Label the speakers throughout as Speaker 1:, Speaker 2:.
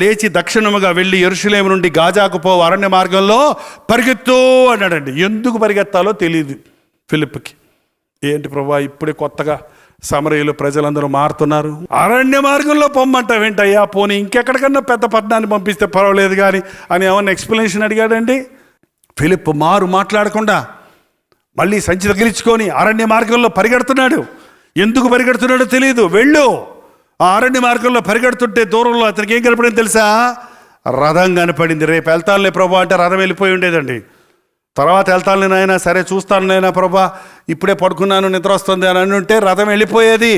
Speaker 1: లేచి దక్షిణముగా వెళ్ళి యెరూషలేము నుండి గాజాకు పో అరణ్య మార్గంలో పరిగెత్తు అన్నాడండి. ఎందుకు పరిగెత్తాలో తెలియదు ఫిలిప్కి. ఏంటి ప్రభువా, ఇప్పుడే కొత్తగా సమరయులు ప్రజలందరూ మారుతున్నారు, అరణ్య మార్గంలో పొమ్మంటావేంటయ్యా, పోనీ ఇంకెక్కడికన్నా పెద్ద పట్టణాన్ని పంపిస్తే పర్వాలేదు కానీ అని ఏమన్నా ఎక్స్ప్లెనేషన్ అడిగాడండి. ఫిలిప్ మాట్లాడకుండా మళ్ళీ సంచి తగిలించుకొని అరణ్య మార్గంలో పరిగెడుతున్నాడు. ఎందుకు పరిగెడుతున్నాడో తెలియదు. వెళ్ళు. ఆ అరణ్య మార్గంలో పరిగెడుతుంటే దూరంలో అతనికి ఏం కనపడింది తెలుసా? రథం కనపడింది. రేపు వెళ్తానులే ప్రభా అంటే రథం వెళ్ళిపోయి ఉండేదండి. తర్వాత వెళ్తాను నాయనా, సరే చూస్తాను నాయనా ప్రభా, ఇప్పుడే పడుకున్నాను నిద్ర వస్తుంది అని ఉంటే రథం వెళ్ళిపోయేది.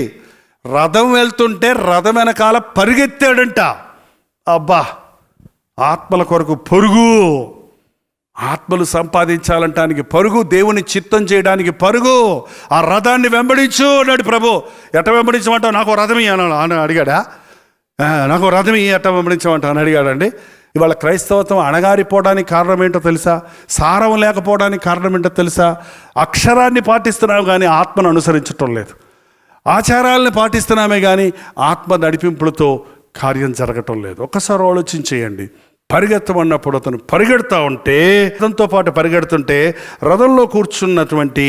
Speaker 1: రథం వెళ్తుంటే రథం వెనకాల పరిగెత్తాడంట. అబ్బా, ఆత్మల కొరకు పరుగు, ఆత్మలు సంపాదించాలంటానికి పరుగు, దేవుని చిత్తం చేయడానికి పరుగు. ఆ రథాన్ని వెంబడించు అన్నాడు ప్రభు. ఎట్ట వెంబడించమంటావు? నాకు రథం అని అడిగాడా? నాకు రథం ఎట్ట వెంబడించమంటావు అని అడిగాడండి. ఇవాళ క్రైస్తవత్వం అణగారిపోవడానికి కారణం ఏంటో తెలుసా? సారం లేకపోవడానికి కారణం ఏంటో తెలుసా? అక్షరాన్ని పాటిస్తున్నాము కానీ ఆత్మను అనుసరించటం లేదు. ఆచారాలను పాటిస్తున్నామే కానీ ఆత్మ నడిపింపులతో కార్యం జరగటం లేదు. ఒక్కసారి ఆలోచించేయండి. పరిగెత్తమన్నప్పుడు అతను పరిగెడుతూ ఉంటే, రథంతో పాటు పరిగెడుతుంటే రథంలో కూర్చున్నటువంటి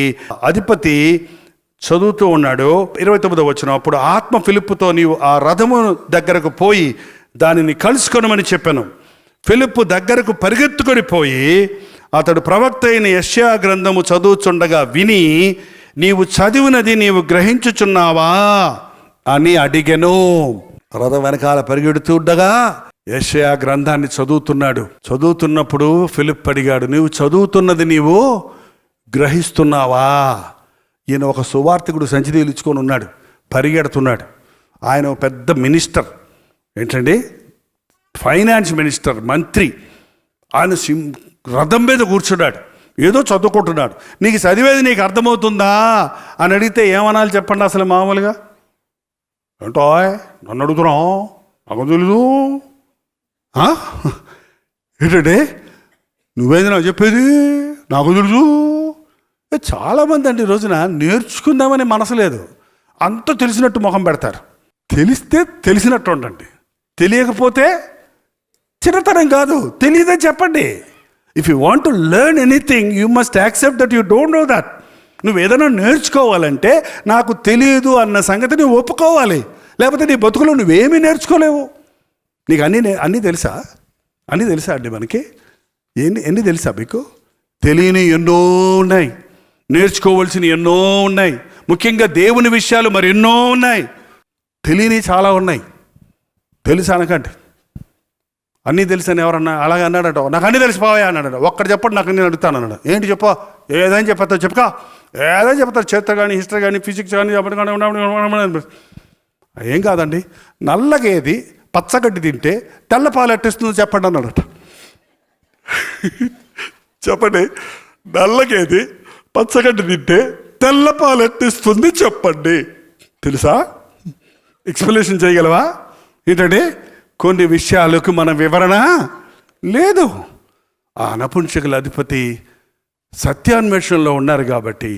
Speaker 1: అధిపతి చదువుతూ ఉన్నాడు. 29వ వచనం, అప్పుడు ఆత్మ ఫిలిప్పుతో నీవు ఆ రథము దగ్గరకు పోయి దానిని కలుసుకొనమని చెప్పాను. ఫిలిప్పు దగ్గరకు పరిగెత్తుకొని పోయి అతడు ప్రవక్త అయిన యెషయా గ్రంథము చదువుచుండగా విని, నీవు చదివినది నీవు గ్రహించుచున్నావా అని అడిగెను. రథం వెనకాల పరిగెడుతూ ఉండగా యెషయా గ్రంథాన్ని చదువుతున్నాడు. చదువుతున్నప్పుడు ఫిలిప్ అడిగాడు, నీవు చదువుతున్నది నీవు గ్రహిస్తున్నావా? ఈయన ఒక సువార్తికుడు సంచి తేలించుకొని ఉన్నాడు, పరిగెడుతున్నాడు. ఆయన ఒక పెద్ద మినిస్టర్, ఏంటండి, ఫైనాన్స్ మినిస్టర్, మంత్రి. ఆయన రథం మీద కూర్చున్నాడు, ఏదో చదువుకుంటున్నాడు. నీకు చదివేది నీకు అర్థమవుతుందా అని అడిగితే ఏమనాలి చెప్పండి? అసలు మామూలుగా ఏంటో నన్ను అడుగుతున్నావు, నాకు తెలీదు. ఏంటంటే నువ్వేది నాకు చెప్పేది, నాకు తెలుసు. చాలామంది అండి ఈ రోజున నేర్చుకుందామని మనసు లేదు, అంత తెలిసినట్టు మొహం పెడతారు. తెలిస్తే తెలిసినట్టు ఉండండి, తెలియకపోతే చిన్నతనం కాదు, తెలియదని చెప్పండి. If you want to learn anything you must accept that you don't know that. నువ్వు ఏదైనా నేర్చుకోవాలంటే నాకు తెలియదు అన్న సంగతి నువ్వు ఒప్పుకోవాలి, లేకపోతే నీ బతుకులో నువ్వేమీ నేర్చుకోలేవు. నీకు అన్నీ తెలుసా? అన్నీ తెలుసా అండి మనకి? ఎన్ని తెలుసా మీకు? తెలియని ఎన్నో ఉన్నాయి, నేర్చుకోవాల్సిన ఎన్నో ఉన్నాయి. ముఖ్యంగా దేవుని విషయాలు మరి ఎన్నో ఉన్నాయి, తెలియని చాలా ఉన్నాయి. తెలుసా అనకండి. అన్నీ తెలుసని ఎవరన్నా అలాగే అన్నాడట, నాకు అన్నీ తెలిసిపోయా అన్నాడు. ఒక్కటి చెప్పండి నాకు, నేను అడుగుతాను అన్నాడు. ఏంటి చెప్పా? ఏదైనా చెప్పేస్తావు చెప్పుకా, ఏదైనా చెప్తారు, చరిత్ర కానీ హిస్టరీ కానీ ఫిజిక్స్ కానీ ఏం కాదండి. నల్లగేది పచ్చగడ్డి తింటే తెల్లపాలు ఎట్టిస్తుందో చెప్పండి అన్నాడట. చెప్పండి, నల్లగేది పచ్చగడ్డి తింటే తెల్లపాలు ఎట్టిస్తుంది చెప్పండి. తెలుసా? ఎక్స్ప్లెనేషన్ చేయగలవా? ఏంటంటే కొన్ని విషయాలకు మన వివరణ లేదు. ఆ నపుంసకుల అధిపతి సత్యాన్వేషణలో ఉన్నారు కాబట్టి,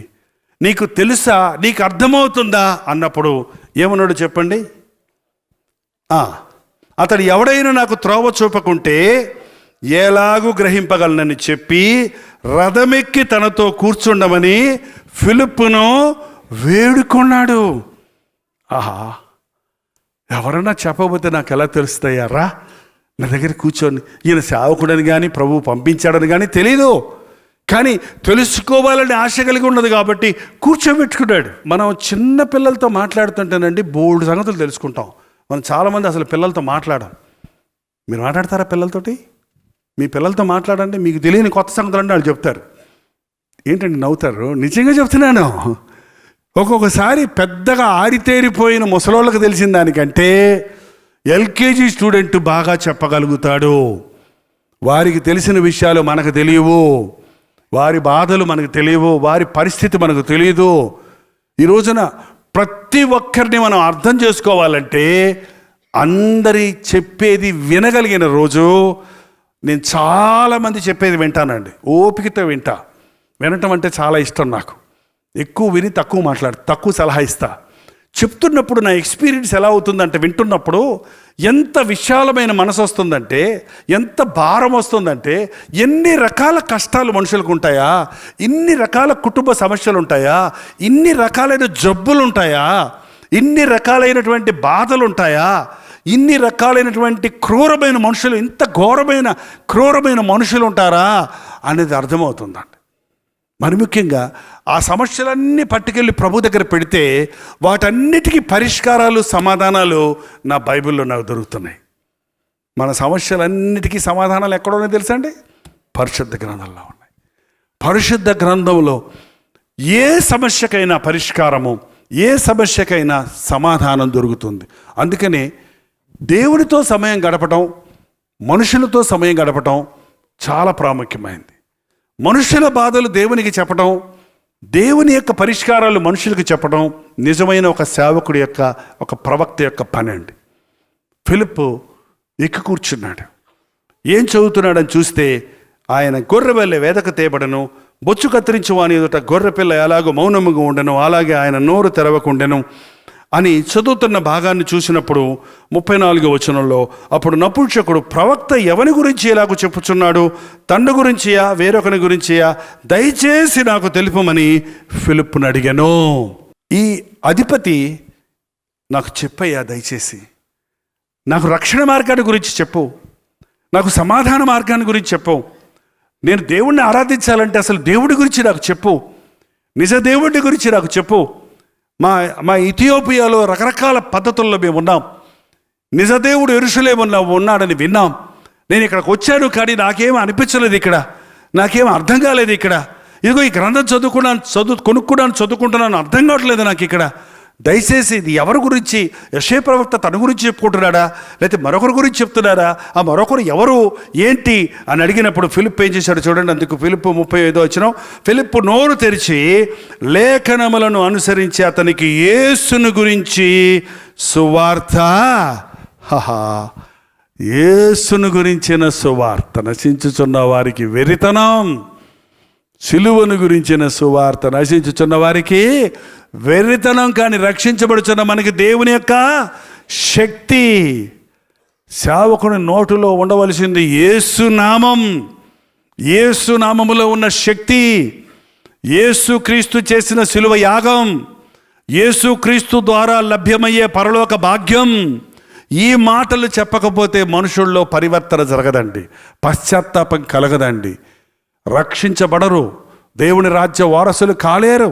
Speaker 1: నీకు తెలుసా, నీకు అర్థమవుతుందా అన్నప్పుడు ఏమన్నాడు చెప్పండి? అతడు ఎవడైనా నాకు త్రోవ చూపకుంటే ఎలాగూ గ్రహింపగలనని చెప్పి రథమెక్కి తనతో కూర్చుండమని ఫిలిప్పును వేడుకున్నాడు. ఆహా, ఎవరన్నా చెప్పబోతే నాకు ఎలా తెలుస్తాయారా? నా దగ్గర కూర్చొని ఈయన సేవకుడని కానీ ప్రభు పంపించాడని కానీ తెలీదు, కానీ తెలుసుకోవాలని ఆశ కలిగి ఉన్నది కాబట్టి కూర్చోబెట్టుకున్నాడు. మనం చిన్న పిల్లలతో మాట్లాడుతుంటేనండి బోల్డ్ సంగతులు తెలుసుకుంటాం. మనం చాలామంది అసలు పిల్లలతో మాట్లాడం. మీరు మాట్లాడతారా పిల్లలతోటి? మీ పిల్లలతో మాట్లాడండి, మీకు తెలియని కొత్త సంగతులు అంటే వాళ్ళు చెప్తారు. ఏంటండి నవ్వుతారు? నిజంగా చెప్తున్నాను. ఒక్కొక్కసారి పెద్దగా ఆరితేరిపోయిన ముసలోళ్ళకి తెలిసిన దానికంటే ఎల్కేజీ స్టూడెంట్ బాగా చెప్పగలుగుతాడు. వారికి తెలిసిన విషయాలు మనకు తెలియవు, వారి బాధలు మనకు తెలియవు, వారి పరిస్థితి మనకు తెలియదు. ఈ రోజున ప్రతి ఒక్కరిని మనం అర్థం చేసుకోవాలంటే అందరి చెప్పేది వినగలిగిన రోజు. నేను చాలామంది చెప్పేది వింటానండి, ఓపికతో వినటం అంటే చాలా ఇష్టం నాకు. ఎక్కువ విని తక్కువ తక్కువ సలహా ఇస్తా. చెప్తున్నప్పుడు నా ఎక్స్పీరియన్స్ ఎలా అవుతుందంటే, వింటున్నప్పుడు ఎంత విశాలమైన మనసు వస్తుందంటే, ఎంత భారం వస్తుందంటే, ఎన్ని రకాల కష్టాలు మనుషులకు ఉంటాయా, ఇన్ని రకాల కుటుంబ సమస్యలు ఉంటాయా, ఇన్ని రకాలైన జబ్బులు ఉంటాయా, ఇన్ని రకాలైనటువంటి బాధలు ఉంటాయా, ఇన్ని రకాలైనటువంటి క్రూరమైన మనుషులు, ఇంత ఘోరమైన క్రూరమైన మనుషులు ఉంటారా అనేది అర్థమవుతుందండి. మరి ముఖ్యంగా ఆ సమస్యలన్నీ పట్టుకెళ్ళి ప్రభు దగ్గర పెడితే వాటన్నిటికీ పరిష్కారాలు, సమాధానాలు నా బైబిల్లో నాకు దొరుకుతున్నాయి. మన సమస్యలన్నిటికీ సమాధానాలు ఎక్కడోనే తెలుసా అండి? పరిశుద్ధ గ్రంథంలో ఉన్నాయి. పరిశుద్ధ గ్రంథంలో ఏ సమస్యకైనా పరిష్కారము, ఏ సమస్యకైనా సమాధానం దొరుకుతుంది. అందుకనే దేవునితో సమయం గడపటం, మనుషులతో సమయం గడపటం చాలా ప్రాముఖ్యమైనది. మనుషుల బాధలు దేవునికి చెప్పడం, దేవుని యొక్క పరిష్కారాలు మనుషులకు చెప్పడం నిజమైన ఒక సేవకుడి యొక్క, ఒక ప్రవక్త యొక్క పని అండి. ఫిలిప్పు ఎక్కి కూర్చున్నాడు. ఏం చదువుతున్నాడని చూస్తే, ఆయన గొర్రె వల్లే వేదక తేబడను, బొచ్చు కత్తిరించు వాని ఎదుట గొర్రెపిల్ల ఎలాగో మౌనముగా ఉండెను, అలాగే ఆయన నోరు తెరవకుండెను అని చదువుతున్న భాగాన్ని చూసినప్పుడు 34వ వచనంలో, అప్పుడు నపుంసకుడు, ప్రవక్త ఎవని గురించి ఎలాగో చెప్పుచున్నాడు, తండ్రి గురించియా వేరొకని గురించియా, దయచేసి నాకు తెలుపమని ఫిలిప్పును అడిగాను. ఈ అధిపతి, నాకు చెప్పయ్యా, దయచేసి నాకు రక్షణ మార్గాన్ని గురించి చెప్పు, నాకు సమాధాన మార్గాన్ని గురించి చెప్పు, నేను దేవుణ్ణి ఆరాధించాలంటే అసలు దేవుడి గురించి నాకు చెప్పు, నిజ దేవుడి గురించి నాకు చెప్పు. మా ఇథియోపియాలో రకరకాల పద్ధతుల్లో మేము ఉన్నాం. నిజదేవుడు యెరూషలేములో ఉన్నాడని విన్నాం. నేను ఇక్కడికి వచ్చాను, కానీ నాకేం అనిపించలేదు, ఇక్కడ నాకేం అర్థం కాలేదు. ఇక్కడ ఇదిగో ఈ గ్రంథం చదువుకుంటున్నాను, అర్థం కావట్లేదు నాకు ఇక్కడ. దయచేసి ఇది ఎవరి గురించి? యెషయా ప్రవక్త తన గురించి చెప్పుకుంటున్నాడా, లేకపోతే మరొకరి గురించి చెప్తున్నాడా? ఆ మరొకరు ఎవరు, ఏంటి అని అడిగినప్పుడు ఫిలిప్ ఏం చేశాడు చూడండి. అందుకు ఫిలిప్పు 35వ వచనం, ఫిలిప్పు నోరు తెరిచి లేఖనములను అనుసరించి అతనికి యేసును గురించి సువార్త, యేసును గురించిన సువార్త, నశించుచున్న వారికి వెరితనం, సిలువను గురించిన సువార్త, నశించుచున్న వారికి వెర్రితనం, కానీ రక్షించబడుచున్న మనకి దేవుని యొక్క శక్తి. సేవకుని నోటులో ఉండవలసింది యేసు నామం, యేసు నామములో ఉన్న శక్తి, యేసు క్రీస్తు చేసిన సిలువ యాగం, యేసు క్రీస్తు ద్వారా లభ్యమయ్యే పరలోక భాగ్యం. ఈ మాటలు చెప్పకపోతే మనుషుల్లో పరివర్తన జరగదండి, పశ్చాత్తాపం కలగదండి, రక్షించబడరు, దేవుని రాజ్య వారసులు కాలేరు.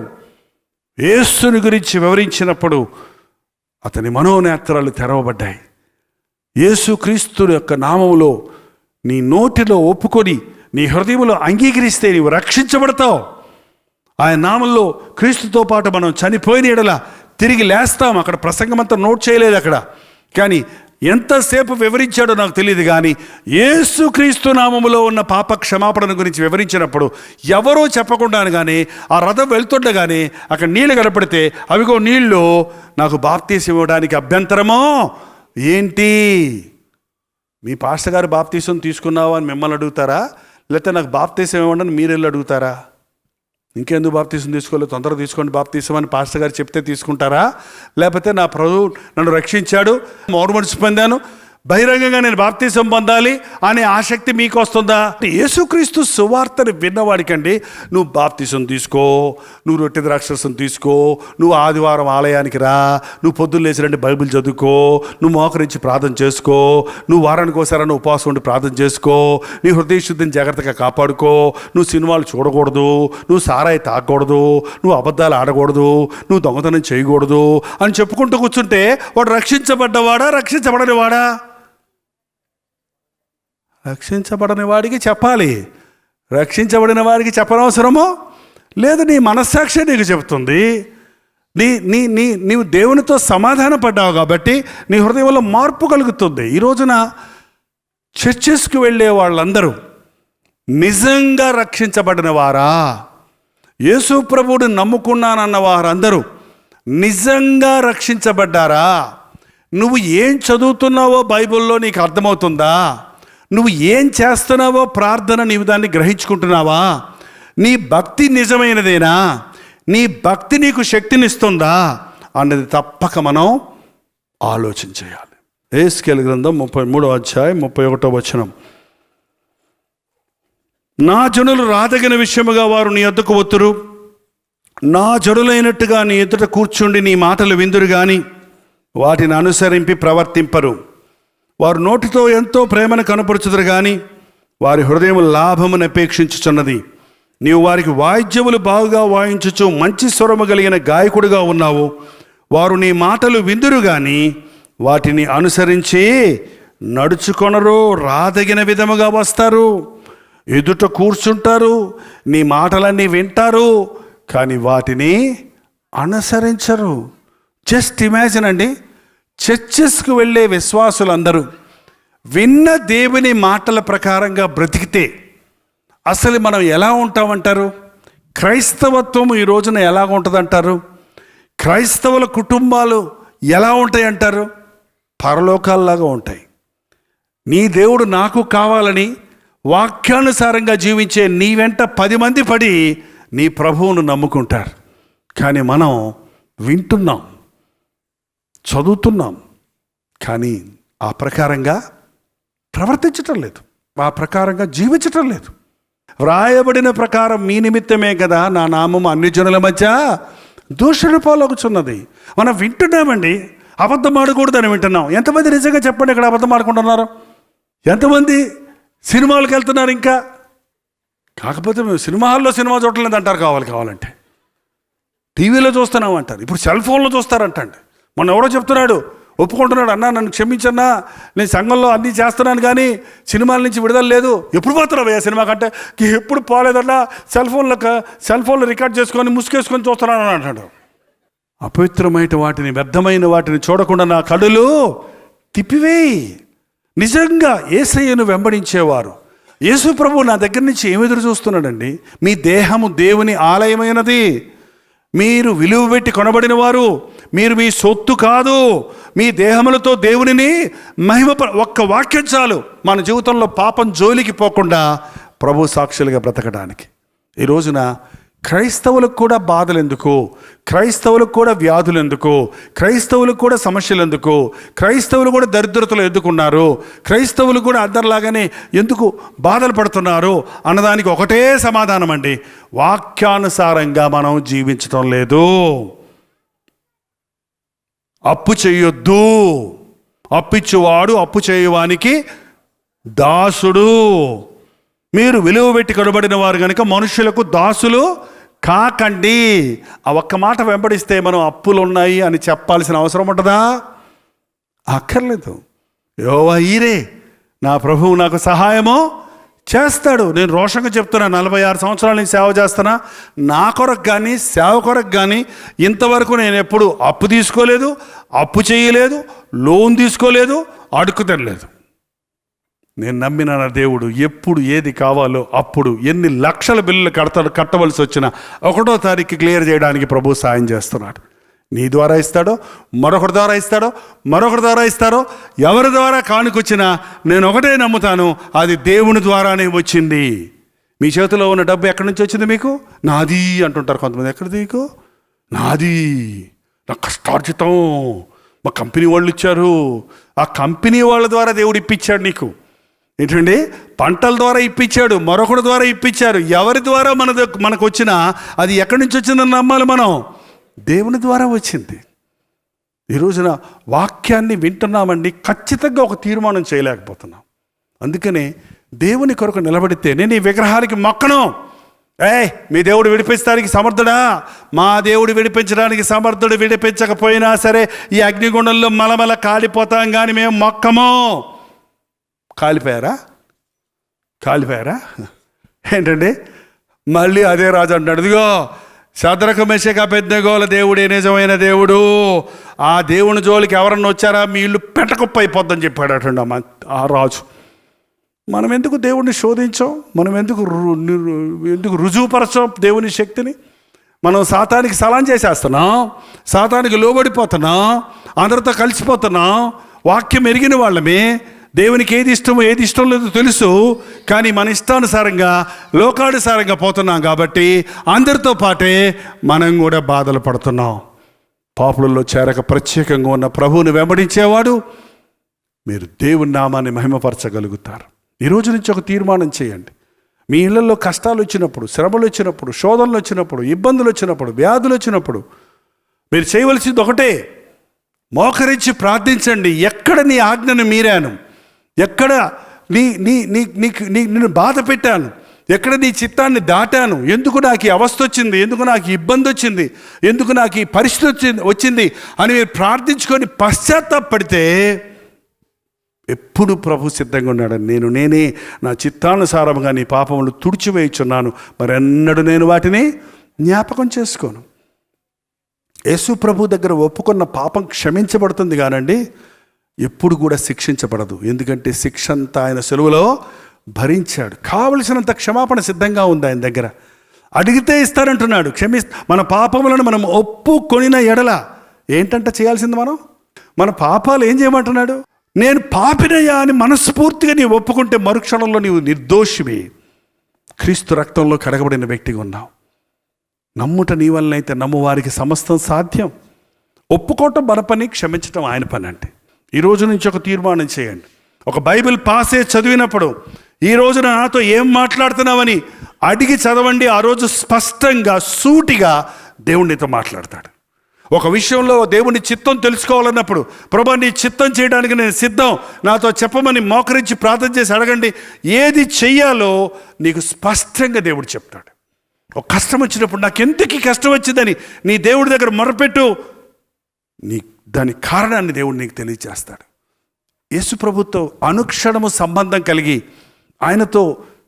Speaker 1: యేసుని గురించి వివరించినప్పుడు అతని మనోనేత్రాలు తెరవబడ్డాయి. యేసు క్రీస్తు యొక్క నామములో నీ నోటిలో ఒప్పుకొని నీ హృదయంలో అంగీకరిస్తే నీవు రక్షించబడతావు. ఆయన నామంలో క్రీస్తుతో పాటు మనం చనిపోయిన ఎడల తిరిగి లేస్తాం. అక్కడ ప్రసంగం అంతా నోట్ చేయలేదు అక్కడ, కానీ ఎంతసేపు వివరించాడో నాకు తెలియదు. కానీ యేసుక్రీస్తు నామములో ఉన్న పాప క్షమాపణ గురించి వివరించినప్పుడు ఎవరో చెప్పకుండాను కానీ ఆ రథం వెళ్తుండగానే అక్కడ నీళ్ళు కనపడితే, అవిగో నీళ్ళు, నాకు బాప్తీసం ఇవ్వడానికి అభ్యంతరమో ఏంటి? మీ పాస్టర్ గారు బాప్తీసం తీసుకున్నావా అని మిమ్మల్ని అడుగుతారా, లేకపోతే నాకు బాప్తీసం ఇవ్వండి అని మీరు వెళ్ళి అడుగుతారా? ఇంకెందుకు బాప్తీసం తీసుకోలేదు, తొందరగా తీసుకోండి బాప్తీసం అని పాస్టర్ గారు చెప్తే తీసుకుంటారా? లేకపోతే నా ప్రభువు నన్ను రక్షించాడు, మారుమనసు పొందాను, బహిరంగంగా నేను బాప్తీసం పొందాలి అనే ఆసక్తి మీకు వస్తుందా? యేసుక్రీస్తు సువార్తని విన్నవాడికండి, నువ్వు బాప్తీసం తీసుకో, నువ్వు రొట్టె ద్రాక్షరసం తీసుకో, నువ్వు ఆదివారం ఆలయానికి రా, నువ్వు పొద్దున్న లేచి రండి బైబిల్ చదువుకో, నువ్వు మోకరించి ప్రార్థన చేసుకో, నువ్వు వారానికి ఒకసారి ఉపవాసం ఉండి ప్రార్థన చేసుకో, నీ హృదయ శుద్ధిని జాగ్రత్తగా కాపాడుకో, నువ్వు సినిమాలు చూడకూడదు, నువ్వు సారాయి తాగకూడదు, నువ్వు అబద్ధాలు ఆడకూడదు, నువ్వు దొంగతనం చేయకూడదు అని చెప్పుకుంటూ కూర్చుంటే వాడు రక్షించబడ్డవాడా, రక్షించబడని వాడా? రక్షించబడని వాడికి చెప్పాలి, రక్షించబడిన వాడికి చెప్పనవసరమో లేదు. నీ మనస్సాక్షి నీకు చెప్తుంది. నీవు దేవునితో సమాధాన పడ్డావు కాబట్టి నీ హృదయంలో మార్పు కలుగుతుంది. ఈ రోజున చర్చెస్కి వెళ్ళే వాళ్ళందరూ నిజంగా రక్షించబడిన వారా? యేసు ప్రభువుని నమ్ముకున్నానన్న వారందరూ నిజంగా రక్షించబడ్డారా? నువ్వు ఏం చదువుతున్నావో బైబిల్లో నీకు అర్థమవుతుందా? నువ్వు ఏం చేస్తున్నావో ప్రార్థన నీవు దాన్ని గ్రహించుకుంటున్నావా? నీ భక్తి నిజమైనదేనా? నీ భక్తి నీకు శక్తినిస్తుందా? అన్నది తప్పక మనం ఆలోచన చేయాలి. యెహెజ్కేలు గ్రంథం 33వ అధ్యాయం 31వ వచనం. నా జనులు రాదగిన విషయముగా వారు నీ యొద్దకు వత్తురు, నా జనులైనట్టుగా నీ ఎదుట కూర్చుండి నీ మాటలు విందురు గాని వాటిని అనుసరించి ప్రవర్తింపరు. వారు నోటితో ఎంతో ప్రేమను కనపరుచుదురు గాని వారి హృదయం లాభమును అపేక్షించుచున్నది. నీవు వారికి వాయిద్యములు బాగుగా వాయించుచు మంచి స్వరము కలిగిన గాయకుడిగా ఉన్నావు. వారు నీ మాటలు విందురు గాని వాటిని అనుసరించి నడుచుకొనరు. రాదగిన విధముగా వస్తారు, ఎదుట కూర్చుంటారు, నీ మాటలన్నీ వింటారు, కానీ వాటిని అనుసరించరు. జస్ట్ ఇమాజిన్ అండి, చర్చెస్కు వెళ్ళే విశ్వాసులందరూ విన్న దేవుని మాటల ప్రకారంగా బ్రతికితే అసలు మనం ఎలా ఉంటామంటారు? క్రైస్తవత్వం ఈ రోజున ఎలా ఉంటుందంటారు? క్రైస్తవుల కుటుంబాలు ఎలా ఉంటాయి అంటారు? పరలోకాల్లాగా ఉంటాయి. నీ దేవుడు నాకు కావాలని వాక్యానుసారంగా జీవించే నీ వెంట 10 మంది పడి నీ ప్రభువును నమ్ముకుంటారు. కానీ మనం వింటున్నాం, చదువుతున్నాం, కానీ ఆ ప్రకారంగా ప్రవర్తించటం లేదు, ఆ ప్రకారంగా జీవించటం లేదు. వ్రాయబడిన ప్రకారం మీ నిమిత్తమే కదా నా నామం అన్ని జనుల మధ్య దూషణ పాలవుచున్నది. మనం వింటున్నామండి, అబద్ధం ఆడకూడదని వింటున్నాం. ఎంతమంది నిజంగా చెప్పండి ఇక్కడ అబద్ధం ఆడుకుంటున్నారు? ఎంతమంది సినిమాలకు వెళ్తున్నారు? ఇంకా కాకపోతే మేము సినిమా హాల్లో సినిమా చూడలేదు అంటారు. కావాలంటే టీవీలో చూస్తున్నాం అంటారు. ఇప్పుడు సెల్ ఫోన్లో చూస్తారంటండి. మొన్న ఎవరో చెప్తున్నాడు, ఒప్పుకుంటున్నాడు, అన్నా నన్ను క్షమించన్నా, నేను సంఘంలో అన్నీ చేస్తున్నాను కానీ సినిమాల నుంచి విడుదల లేదు. ఎప్పుడు పోతున్నావు ఆ సినిమా కంటే? ఎప్పుడు పోలేదన్నా, సెల్ ఫోన్లో రికార్డ్ చేసుకొని ముసుకేసుకొని చూస్తున్నాను అని అంటాడు. అపవిత్రమైన వాటిని, వ్యర్థమైన వాటిని చూడకుండా నా కడులు తిప్పివేయి. నిజంగా యేసయ్యను వెంబడించేవారు, యేసు ప్రభువు నా దగ్గర నుంచి ఏమి ఎదురు చూస్తున్నాడండి? మీ దేహము దేవుని ఆలయమైనది, మీరు విలువ పెట్టి కొనబడిన వారు, మీరు మీ సొత్తు కాదు. మీ దేహములతో దేవునిని మహిమ. ఒక్క వాక్యం చాలు మన జీవితంలో పాపం జోలికి పోకుండా ప్రభు సాక్షులుగా బ్రతకడానికి. ఈ రోజున క్రైస్తవులకు కూడా బాధలు ఎందుకు? క్రైస్తవులకు కూడా వ్యాధులు ఎందుకు? క్రైస్తవులకు కూడా సమస్యలు ఎందుకు? క్రైస్తవులు కూడా దరిద్రతలు ఎందుకున్నారు? క్రైస్తవులు కూడా అందరిలాగానే ఎందుకు బాధలు పడుతున్నారు అన్నదానికి ఒకటే సమాధానం అండి, వాక్యానుసారంగా మనం జీవించటం లేదు. అప్పు చేయొద్దు, అప్పిచ్చువాడు అప్పు చేయవానికి దాసుడు. మీరు విలువ పెట్టి కనబడిన వారు కనుక మనుషులకు దాసులు కాకండి. ఆ ఒక్క మాట వెంబడిస్తే మనం అప్పులు ఉన్నాయి అని చెప్పాల్సిన అవసరం ఉంటుందా? అక్కర్లేదు. యెహోవా ఈరే, నా ప్రభువు నాకు సహాయము చేస్తాడు. నేను రోషంగా చెప్తున్నా, 46 సంవత్సరాల నుంచి సేవ చేస్తున్నా. నా కొరకు కానీ సేవ కొరకు కానీ ఇంతవరకు నేను ఎప్పుడు అప్పు తీసుకోలేదు, అప్పు చేయలేదు, లోన్ తీసుకోలేదు, అడుక్కు తినలేదు. నేను నమ్మిన నా దేవుడు ఎప్పుడు ఏది కావాలో అప్పుడు ఎన్ని లక్షల బిల్లులు కట్టవలసి వచ్చినా 1వ తారీఖు క్లియర్ చేయడానికి ప్రభు సాయం చేస్తున్నాడు. నీ ద్వారా ఇస్తాడో, మరొకరి ద్వారా ఇస్తాడో, మరొకరి ద్వారా ఇస్తాడో, ఎవరి ద్వారా కానుకొచ్చినా నేను ఒకటే నమ్ముతాను, అది దేవుని ద్వారానే వచ్చింది. మీ చేతిలో ఉన్న డబ్బు ఎక్కడి నుంచి వచ్చింది? మీకు నాది అంటుంటారు కొంతమంది. ఎక్కడిది మీకు? నాది, నా కష్టార్జితం, మా కంపెనీ వాళ్ళు ఇచ్చారు. ఆ కంపెనీ వాళ్ళ ద్వారా దేవుడు ఇప్పించాడు నీకు. ఏంటండి? పంటల ద్వారా ఇప్పించాడు, మరొకటి ద్వారా ఇప్పించారు. ఎవరి ద్వారా మనకు వచ్చినా అది ఎక్కడి నుంచి వచ్చిందని నమ్మాలి మనం. దేవుని ద్వారా వచ్చింది. ఈ రోజున వాక్యాన్ని వింటున్నామండి, ఖచ్చితంగా ఒక తీర్మానం చేయలేకపోతున్నాం. అందుకనే దేవుని కొరకు నిలబడితే, నేను ఈ విగ్రహానికి మొక్కను, మీ దేవుడు విడిపించడానికి సమర్థుడా? మా దేవుడు విడిపించడానికి సమర్థుడు. విడిపించకపోయినా సరే ఈ అగ్నిగుండంలో మలమల కాలిపోతాం కానీ మేము మొక్కము. కాలిపోయారా? ఏంటండి? మళ్ళీ అదే రాజు అంటాడు, ఇదిగో శద్రకు మెషకు అబేద్నెగోల దేవుడే నిజమైన దేవుడు. ఆ దేవుని జోలికి ఎవరన్నా వచ్చారా మీ ఇల్లు పెట్టకుప్ప అయిపోద్దని చెప్పాడు అటండి ఆ రాజు. మనం ఎందుకు దేవుడిని శోధించాం? మనం ఎందుకు రుజువుపరచాం దేవుని శక్తిని? మనం సాతానికి సలాం చేసేస్తున్నాం, సాతానికి లోబడిపోతున్నాం, అందరితో కలిసిపోతున్నాం. వాక్యం ఎరిగిన వాళ్ళమే, దేవునికి ఏది ఇష్టమో ఏది ఇష్టం లేదో తెలుసు, కానీ మన ఇష్టానుసారంగా లోకానుసారంగా పోతున్నాం కాబట్టి అందరితో పాటే మనం కూడా బాధలు పడుతున్నాం. పాపులలో చేరక ప్రత్యేకంగా ఉన్న ప్రభువుని వెంబడించేవాడు, మీరు దేవుని నామాన్ని మహిమపరచగలుగుతారు. ఈ రోజు నుంచి ఒక తీర్మానం చేయండి. మీ ఇళ్లలో కష్టాలు వచ్చినప్పుడు, శ్రమలు వచ్చినప్పుడు, శోధనలు వచ్చినప్పుడు, ఇబ్బందులు వచ్చినప్పుడు, వ్యాధులు వచ్చినప్పుడు మీరు చేయవలసింది ఒకటే, మోకరించి ప్రార్థించండి. ఎక్కడ నీ ఆజ్ఞను మీరాను, ఎక్కడ నిన్ను బాధ పెట్టాను, ఎక్కడ నీ చిత్తాన్ని దాటాను, ఎందుకు నాకు ఈ అవస్థ వచ్చింది, ఎందుకు నాకు ఇబ్బంది వచ్చింది, ఎందుకు నాకు ఈ పరిస్థితి వచ్చింది అని మీరు ప్రార్థించుకొని పశ్చాత్తాపడితే ఎప్పుడు ప్రభు సిద్ధంగా ఉన్నాడు. నేనే నా చిత్తానుసారంగా నీ పాపములు తుడిచివేయుచున్నాను, మరెన్నడూ నేను వాటిని జ్ఞాపకం చేసుకోను. యేసు ప్రభు దగ్గర ఒప్పుకున్న పాపం క్షమించబడుతుంది కానండి, ఎప్పుడు కూడా శిక్షించబడదు. ఎందుకంటే శిక్ష అంతా ఆయన సెలవులో భరించాడు. కావలసినంత క్షమాపణ సిద్ధంగా ఉంది ఆయన దగ్గర. అడిగితే ఇస్తారంటున్నాడు. మన పాపములను మనం ఒప్పుకొనిన ఎడల ఏంటంటే చేయాల్సింది, మన పాపాలు ఏం చేయమంటున్నాడు? నేను పాపినయ్యా అని మనస్ఫూర్తిగా నీవు ఒప్పుకుంటే మరుక్షణంలో నీవు నిర్దోషివి, క్రీస్తు రక్తంలో కడగబడిన వ్యక్తిగా ఉన్నావు. నమ్ముట నీ వలనైతే నమ్మువారికి సమస్తం సాధ్యం. ఒప్పుకోవటం మన పని, క్షమించటం ఆయన పని. అంటే ఈ రోజు నుంచి ఒక తీర్మానం చేయండి. ఒక బైబిల్ పాసేజ్ చదివినప్పుడు ఈ రోజున నాతో ఏం మాట్లాడుతున్నావని అడిగి చదవండి. ఆ రోజు స్పష్టంగా సూటిగా దేవునితో మాట్లాడతాడు. ఒక విషయంలో దేవుని చిత్తం తెలుసుకోవాలన్నప్పుడు, ప్రభా నీ చిత్తం చేయడానికి నేను సిద్ధం, నాతో చెప్పమని మోకరించి ప్రార్థన చేసి అడగండి. ఏది చెయ్యాలో నీకు స్పష్టంగా దేవుడు చెప్తాడు. ఒక కష్టం వచ్చినప్పుడు నాకు ఎందుకు కష్టం వచ్చిందని నీ దేవుడి దగ్గర మొరపెట్టు, దాని కారణాన్ని దేవుడు నీకు తెలియజేస్తాడు. యేసు ప్రభుతో అనుక్షణము సంబంధం కలిగి ఆయనతో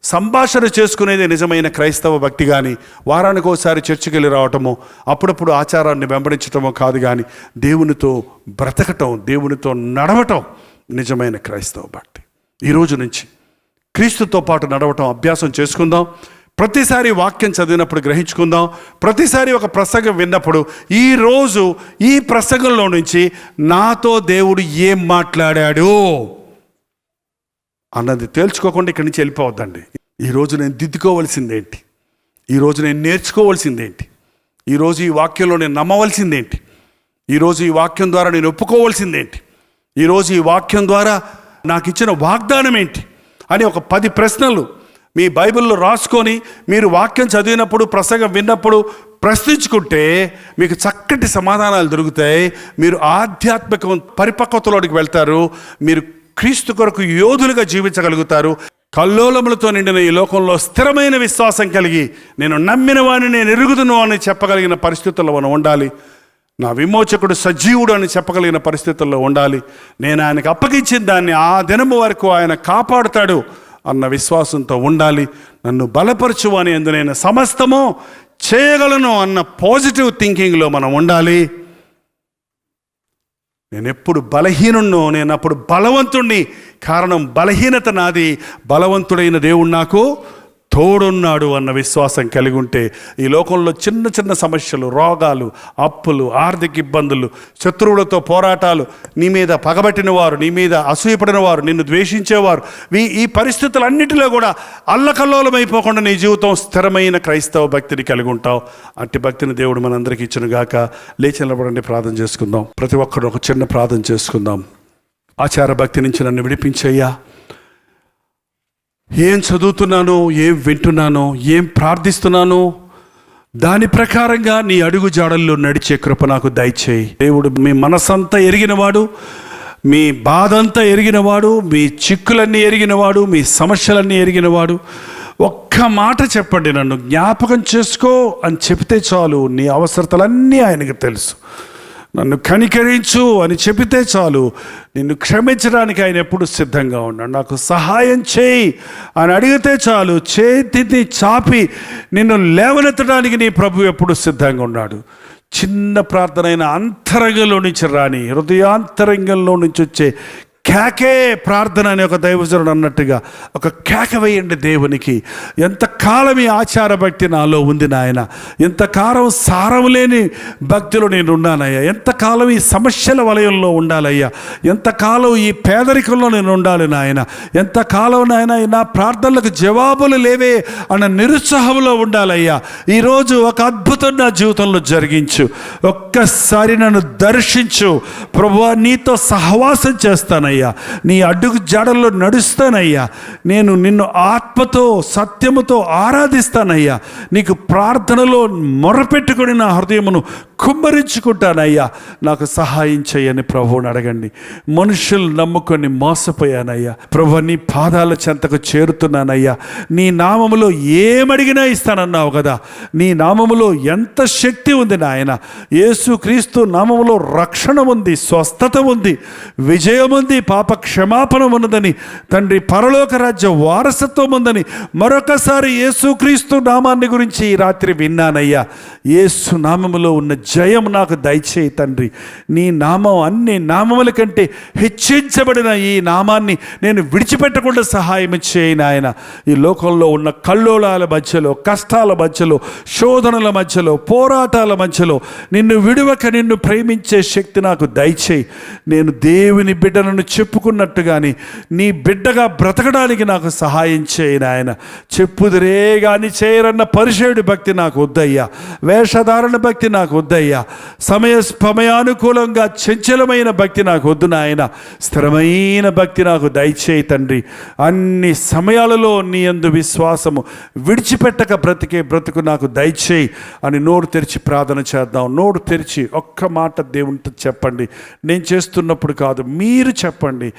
Speaker 1: సంభాషణ చేసుకునేది నిజమైన క్రైస్తవ భక్తి. కానీ వారానికి ఒకసారి చర్చికి వెళ్ళి రావటమో, అప్పుడప్పుడు ఆచారాన్ని వెంబడించటమో కాదు. కానీ దేవునితో బ్రతకటం, దేవునితో నడవటం నిజమైన క్రైస్తవ భక్తి. ఈరోజు నుంచి క్రీస్తుతో పాటు నడవటం అభ్యాసం చేసుకుందాం. ప్రతిసారి వాక్యం చదివినప్పుడు గ్రహించుకుందాం. ప్రతిసారి ఒక ప్రసంగం విన్నప్పుడు ఈరోజు ఈ ప్రసంగంలో నుంచి నాతో దేవుడు ఏం మాట్లాడాడు అన్నది తేల్చుకోకుండా ఇక్కడి నుంచి వెళ్ళిపోవద్దండి. ఈరోజు నేను దిద్దుకోవలసిందేంటి, ఈరోజు నేను నేర్చుకోవాల్సిందేంటి, ఈరోజు ఈ వాక్యంలో నేను నమ్మవలసిందేంటి, ఈరోజు ఈ వాక్యం ద్వారా నేను ఒప్పుకోవాల్సిందేంటి, ఈరోజు ఈ వాక్యం ద్వారా నాకు ఇచ్చిన వాగ్దానం ఏంటి అని ఒక 10 ప్రశ్నలు మీ బైబిల్లో రాసుకొని మీరు వాక్యం చదివినప్పుడు, ప్రసంగం విన్నప్పుడు ప్రశ్నించుకుంటే మీకు చక్కటి సమాధానాలు దొరుకుతాయి. మీరు ఆధ్యాత్మిక పరిపక్వతలోకి వెళ్తారు. మీరు క్రీస్తు కొరకు యోధులుగా జీవించగలుగుతారు. కల్లోలములతో నిండిన ఈ లోకంలో స్థిరమైన విశ్వాసం కలిగి నేను నమ్మిన వాడిని నేను ఎరుగుదును అని చెప్పగలిగిన పరిస్థితుల్లో మనం ఉండాలి. నా విమోచకుడు సజీవుడు అని చెప్పగలిగిన పరిస్థితుల్లో ఉండాలి. నేను ఆయనకు అప్పగించిన దాన్ని ఆ దినము వరకు ఆయన కాపాడుతాడు అన్న విశ్వాసంతో ఉండాలి. నన్ను బలపరచు అని ఎందు నేను సమస్తము చేయగలను అన్న పాజిటివ్ థింకింగ్లో మనం ఉండాలి. నేను ఎప్పుడు బలహీనున్నో నేను అప్పుడు బలవంతుణ్ణి. కారణం బలహీనత నాది, బలవంతుడైన దేవుడు నాకు తోడున్నాడు అన్న విశ్వాసం కలిగి ఉంటే ఈ లోకంలో చిన్న చిన్న సమస్యలు, రోగాలు, అప్పులు, ఆర్థిక ఇబ్బందులు, శత్రువులతో పోరాటాలు, నీ మీద పగబట్టిన వారు, నీ మీద అసూయపడిన వారు, నిన్ను ద్వేషించేవారు, ఈ పరిస్థితులన్నిటిలో కూడా అల్లకల్లోలమైపోకుండా నీ జీవితం స్థిరమైన క్రైస్తవ భక్తిని కలిగి ఉంటావు. అట్టి భక్తిని దేవుడు మనందరికీ ఇచ్చును గాక. లేచి నిలబడండి, ప్రార్థన చేసుకుందాం. ప్రతి ఒక్కరు ఒక చిన్న ప్రార్థన చేసుకుందాం. ఆచార భక్తి నుంచి నన్ను విడిపించయ్యా. ఏం చదువుతున్నానో, ఏం వింటున్నానో, ఏం ప్రార్థిస్తున్నానో దాని ప్రకారంగా నీ అడుగు జాడల్లో నడిచే కృప నాకు దయచేయి. దేవుడు మీ మనసంతా ఎరిగినవాడు, మీ బాధంతా ఎరిగినవాడు, మీ చిక్కులన్నీ ఎరిగినవాడు, మీ సమస్యలన్నీ ఎరిగినవాడు. ఒక్క మాట చెప్పండి, నన్ను జ్ఞాపకం చేసుకో అని చెప్తే చాలు. నీ అవసరతలన్నీ ఆయనకు తెలుసు. నన్ను కనికరించు అని చెబితే చాలు. నిన్ను క్షమించడానికి ఆయన ఎప్పుడు సిద్ధంగా ఉన్నాడు. నాకు సహాయం చేయి అని అడిగితే చాలు. చేతిని చాపి నిన్ను లేవనెత్తడానికి నీ ప్రభు ఎప్పుడు సిద్ధంగా ఉన్నాడు. చిన్న ప్రార్థన అయిన అంతరంగంలో నుంచి రాని, హృదయాంతరంగంలో నుంచి వచ్చే కేకే ప్రార్థన అనే ఒక దైవజనుడు అన్నట్టుగా ఒక కేక వేయండి దేవునికి. ఎంతకాలం ఈ ఆచార భక్తి నాలో ఉంది నాయన, ఎంతకాలం సారం లేని భక్తిలో నేను ఉన్నానయ్యా, ఎంతకాలం ఈ సమస్యల వలయంలో ఉండాలయ్యా, ఎంతకాలం ఈ పేదరికంలో నేను ఉండాలి నాయన, ఎంతకాలం నాయన నా ప్రార్థనలకు జవాబులు లేవే అన్న నిరుత్సాహంలో ఉండాలయ్యా. ఈరోజు ఒక అద్భుతం నా జీవితంలో జరిగించు, ఒక్కసారి నన్ను దర్శించు ప్రభువా. నీతో సహవాసం చేస్తానయ్యా, నీ అడుగు జాడల్లో నడుస్తానయ్యా. నేను నిన్ను ఆత్మతో సత్యముతో ఆరాధిస్తానయ్యా. నీకు ప్రార్థనలో మొరపెట్టుకుని నా హృదయమును కుమ్మరించుకుంటానయ్యా. నాకు సహాయం చేయని ప్రభువుని అడగండి. మనుషులు నమ్ముకొని మోసపోయానయ్యా. ప్రభు నీ పాదాల చెంతకు చేరుతున్నానయ్యా. నీ నామములో ఏమడిగినా ఇస్తానన్నావు కదా. నీ నామములో ఎంత శక్తి ఉంది నాయన. యేసు క్రీస్తు నామములో రక్షణ ఉంది, స్వస్థత ఉంది, విజయం ఉంది, పాప క్షమాపణ ఉన్నదని తండ్రి, పరలోక రాజ్య వారసత్వం ఉందని మరొకసారి యేసుక్రీస్తు నామాన్ని గురించి ఈ రాత్రి విన్నానయ్యా. యేసు నామములో ఉన్న జయం నాకు దయచేయి తండ్రి. నీ నామం అన్ని నామముల కంటే హెచ్చించబడిన ఈ నామాన్ని నేను విడిచిపెట్టకుండా సహాయం చేయి నాయన. ఈ లోకంలో ఉన్న కల్లోలాల మధ్యలో, కష్టాల మధ్యలో, శోధనల మధ్యలో, పోరాటాల మధ్యలో నిన్ను విడువక నిన్ను ప్రేమించే శక్తి నాకు దయచేయి. నేను దేవుని బిడ్డలను చెప్పుకున్నట్టుగాని నీ బిడ్డగా బ్రతకడానికి నాకు సహాయం చేయి నాయన. చెప్పుదురే కానీ చేయరన్న పరిచయుడి భక్తి నాకు వద్దయ్యా. వేషధారణ భక్తి నాకు వద్దయ్యా. సమయానుకూలంగా చంచలమైన భక్తి నాకు వద్దు నాయన. స్థిరమైన భక్తి నాకు దయచేయి తండ్రి. అన్ని సమయాలలో నీ యందు విశ్వాసము విడిచిపెట్టక బ్రతికే బ్రతుకు నాకు దయచేయి అని నోరు తెరిచి ప్రార్థన చేద్దాం. నోరు తెరిచి ఒక్క మాట దేవునితో చెప్పండి. నేను చేస్తున్నప్పుడు కాదు, మీరు చెప్పండి.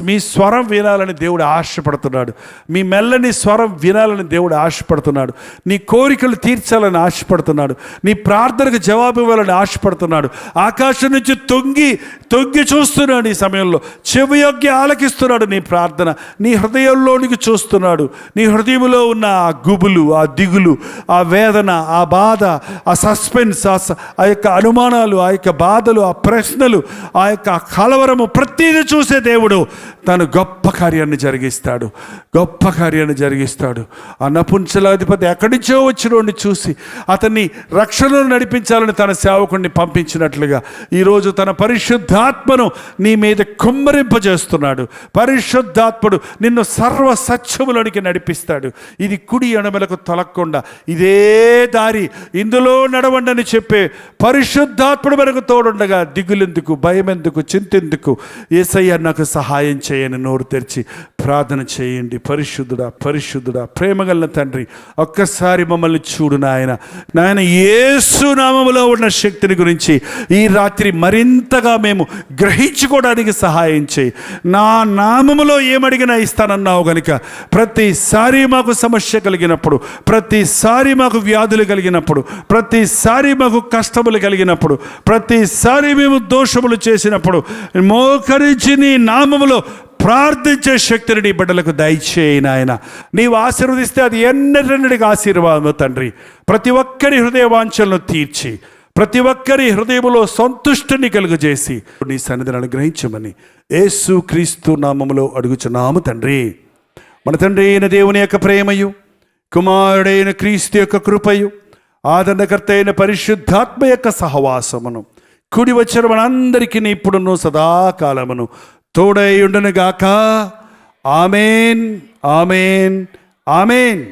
Speaker 1: మీ స్వరం వినాలని దేవుడు ఆశపడుతున్నాడు. మీ మెల్లని స్వరం వినాలని దేవుడు ఆశపడుతున్నాడు. నీ కోరికలు తీర్చాలని ఆశపడుతున్నాడు. నీ ప్రార్థనకు జవాబు ఇవ్వాలని ఆశపడుతున్నాడు. ఆకాశం నుంచి తొంగి చూస్తున్నాడు. ఈ సమయంలో చెవియొగ్గి ఆలకిస్తున్నాడు. నీ ప్రార్థన నీ హృదయంలోనికి చూస్తున్నాడు. నీ హృదయంలో ఉన్న ఆ గుబులు, ఆ దిగులు, ఆ వేదన, ఆ బాధ, ఆ సస్పెన్స్, ఆ యొక్క అనుమానాలు, ఆ యొక్క బాధలు, ఆ ప్రశ్నలు, ఆ యొక్క కలవరము ప్రతిదీ చూసే దేవుడు తను గొప్ప కార్యాన్ని జరిగిస్తాడు. గొప్ప కార్యాన్ని జరిగిస్తాడు. ఆ నపుంసలాధిపతి ఎక్కడి నుంచో వచ్చినోడిని చూసి అతన్ని రక్షణను నడిపించాలని తన సేవకుడిని పంపించినట్లుగా ఈరోజు తన పరిశుద్ధాత్మను నీ మీద కుమ్మరింపజేస్తున్నాడు. పరిశుద్ధాత్ముడు నిన్ను సర్వ సత్యములోనికి నడిపిస్తాడు. ఇది కుడి ఎడమలకు తొలగకుండా ఇదే దారి, ఇందులో నడవండని చెప్పే పరిశుద్ధాత్ముడు మనకు తోడుండగా దిగులెందుకు, భయమెందుకు, చింతెందుకు? యేసయ్య నాకు సహాయం చేయని నోరు తెరిచి ప్రార్థన చేయండి. పరిశుద్ధుడా, పరిశుద్ధుడా, ప్రేమగల తండ్రి, ఒక్కసారి మమ్మల్ని చూడు నాయన. నాయన యేసు నామములో ఉన్న శక్తిని గురించి ఈ రాత్రి మరింతగా మేము గ్రహించుకోవడానికి సహాయం చేయి. నా నామములో ఏమడిగినా ఇస్తానన్నావు గనుక ప్రతిసారి మాకు సమస్య కలిగినప్పుడు, ప్రతిసారి మాకు వ్యాధులు కలిగినప్పుడు, ప్రతిసారి మాకు కష్టములు కలిగినప్పుడు, ప్రతిసారి మేము దోషములు చేసినప్పుడు మోకరించి నీ నామములో ప్రార్థించే శక్తిని నీ బిడ్డలకు దయచేయి నాయన. నీవు ఆశీర్వదిస్తే అది ఎన్నటికి ఆశీర్వాదము తండ్రి. ప్రతి ఒక్కరి హృదయ వాంఛలను తీర్చి, ప్రతి ఒక్కరి హృదయములో సంతుష్టిని కలుగజేసి నీ సన్నిధిని అనుగ్రహించమని యేసు క్రీస్తు నామములో అడుగుచున్నాము తండ్రి. మన తండ్రి అయిన దేవుని యొక్క ప్రేమయు, కుమారుడైన క్రీస్తు యొక్క కృపయు, ఆదరణకర్త అయిన పరిశుద్ధాత్మ యొక్క సహవాసమును కూడి వచ్చిన మనందరికీ ఇప్పుడును సదాకాలమును తోడై ఉండునుగాక. ఆమేన్, ఆమేన్, ఆమేన్.